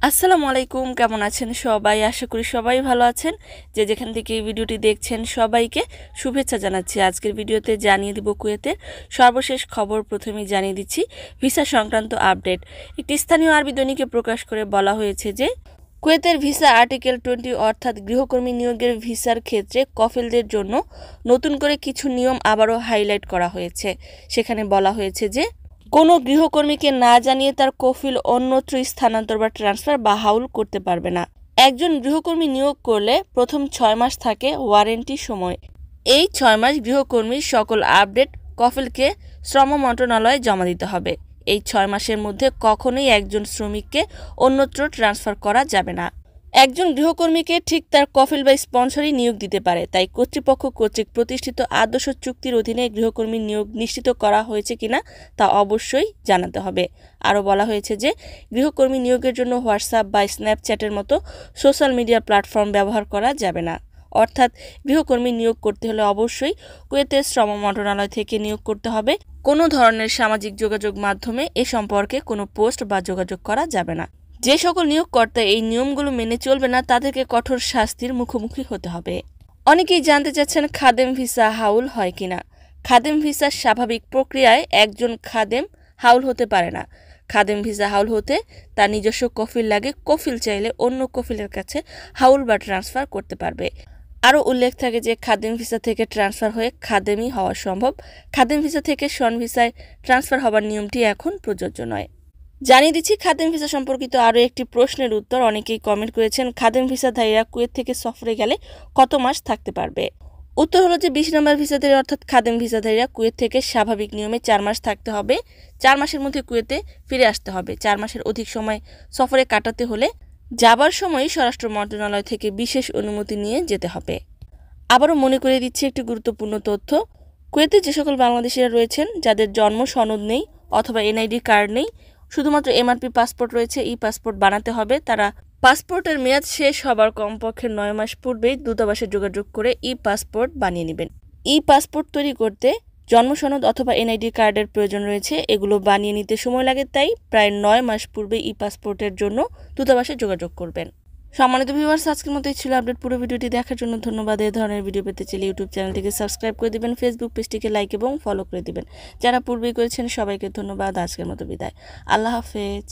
আসসালামু আলাইকুম, কেমন আছেন সবাই? আশা করি সবাই ভালো আছেন। যে যেখান থেকে এই ভিডিওটি দেখছেন সবাইকে শুভেচ্ছা জানাচ্ছি। আজকের ভিডিওতে জানিয়ে দিব কুয়েতের সর্বশেষ খবর। প্রথমেই জানিয়ে দিচ্ছি ভিসা সংক্রান্ত আপডেট। একটি স্থানীয় আরবি দৈনিকে প্রকাশ করে বলা হয়েছে যে কুয়েতের ভিসা আর্টিকেল 20 অর্থাৎ গৃহকর্মী নিয়োগের ভিসার ক্ষেত্রে কফিলদের জন্য নতুন করে কিছু নিয়ম আবারও হাইলাইট করা হয়েছে। সেখানে বলা হয়েছে যে কোনো গৃহকর্মীকে না জানিয়ে তার কফিল অন্যত্র স্থানান্তর বা ট্রান্সফার বা হাউল করতে পারবে না। একজন গৃহকর্মী নিয়োগ করলে প্রথম 6 মাস থাকে ওয়ারেন্টি সময়। এই 6 মাস গৃহকর্মীর সকল আপডেট কফিলকে শ্রম মন্ত্রণালয়ে জমা দিতে হবে। এই 6 মাসের মধ্যে কখনোই একজন শ্রমিককে অন্যত্র ট্রান্সফার করা যাবে না। একজন গৃহকর্মীকে ঠিক তার কফিল বা স্পন্সরই নিয়োগ দিতে পারে, তাই কর্তৃপক্ষ কর্তৃক প্রতিষ্ঠিত আদর্শ চুক্তির অধীনে গৃহকর্মী নিয়োগ নিশ্চিত করা হয়েছে কিনা তা অবশ্যই জানাতে হবে। আরও বলা হয়েছে যে গৃহকর্মী নিয়োগের জন্য হোয়াটসঅ্যাপ বা স্ন্যাপচ্যাটের মতো সোশ্যাল মিডিয়া প্ল্যাটফর্ম ব্যবহার করা যাবে না। অর্থাৎ গৃহকর্মী নিয়োগ করতে হলে অবশ্যই কুয়েতের শ্রম মন্ত্রণালয় থেকে নিয়োগ করতে হবে। কোনো ধরনের সামাজিক যোগাযোগ মাধ্যমে এ সম্পর্কে কোনো পোস্ট বা যোগাযোগ করা যাবে না। যে সকল নিয়োগকর্তা এই নিয়মগুলো মেনে চলবে না তাদেরকে কঠোর শাস্তির মুখোমুখি হতে হবে। অনেকেই জানতে চাচ্ছেন খাদেম ভিসা হাউল হয় কিনা। খাদেম ভিসার স্বাভাবিক প্রক্রিয়ায় একজন খাদেম হাউল হতে পারে না। খাদেম ভিসা হাউল হতে তার নিজস্ব কফিল লাগে। কফিল চাইলে অন্য কফিলের কাছে হাউল বা ট্রান্সফার করতে পারবে। আরও উল্লেখ থাকে যে খাদেম ভিসা থেকে ট্রান্সফার হয়ে খাদেমই হওয়া সম্ভব। খাদেম ভিসা থেকে শন ভিসায় ট্রান্সফার হবার নিয়মটি এখন প্রযোজ্য নয়। জানিয়ে দিচ্ছি খাদেম ভিসা সম্পর্কিত আরও একটি প্রশ্নের উত্তর। অনেকেই কমেন্ট করেছেন খাদেম ভিসাধারীরা কুয়েত থেকে সফরে গেলে কত মাস থাকতে পারবে। উত্তর হলো যে 20 নম্বর ভিসাধারী অর্থাৎ খাদেম ভিসাধারীরা কুয়েত থেকে স্বাভাবিক নিয়মে 4 মাস থাকতে হবে। 4 মাসের মধ্যে কুয়েতে ফিরে আসতে হবে। 4 মাসের অধিক সময় সফরে কাটাতে হলে যাবার সময় স্বরাষ্ট্র মন্ত্রণালয় থেকে বিশেষ অনুমতি নিয়ে যেতে হবে। আবারও মনে করিয়ে দিচ্ছি একটি গুরুত্বপূর্ণ তথ্য। কুয়েতে যে সকল বাংলাদেশিরা রয়েছেন যাদের জন্ম সনদ নেই অথবা এনআইডি কার্ড নেই, শুধুমাত্র এমআরপি পাসপোর্ট রয়েছে, ই পাসপোর্ট বানাতে হবে। তারা পাসপোর্টের মেয়াদ শেষ হবার কমপক্ষে 9 মাস পূর্বেই দূতাবাসে যোগাযোগ করে ই পাসপোর্ট বানিয়ে নেবেন। ই পাসপোর্ট তৈরি করতে জন্ম সনদ অথবা এনআইডি কার্ডের প্রয়োজন রয়েছে। এগুলো বানিয়ে নিতে সময় লাগে, তাই প্রায় 9 মাস পূর্বে ই পাসপোর্টের জন্য দূতাবাসে যোগাযোগ করবেন। সম্মানিত ভিউয়ার্স, আজকের মতো ছিল আপডেট। পুরো ভিডিওটি দেখার জন্য ধন্যবাদ। এই ধরনের ভিডিও পেতে চাইলে ইউটিউব চ্যানেলটিকে সাবস্ক্রাইব করে দিবেন, ফেসবুক পেজটিকে লাইক এবং ফলো করে দিবেন। যারা পূর্বেই করেছেন সবাইকে ধন্যবাদ। আজকের মতো বিদায়। আল্লাহ হাফেজ।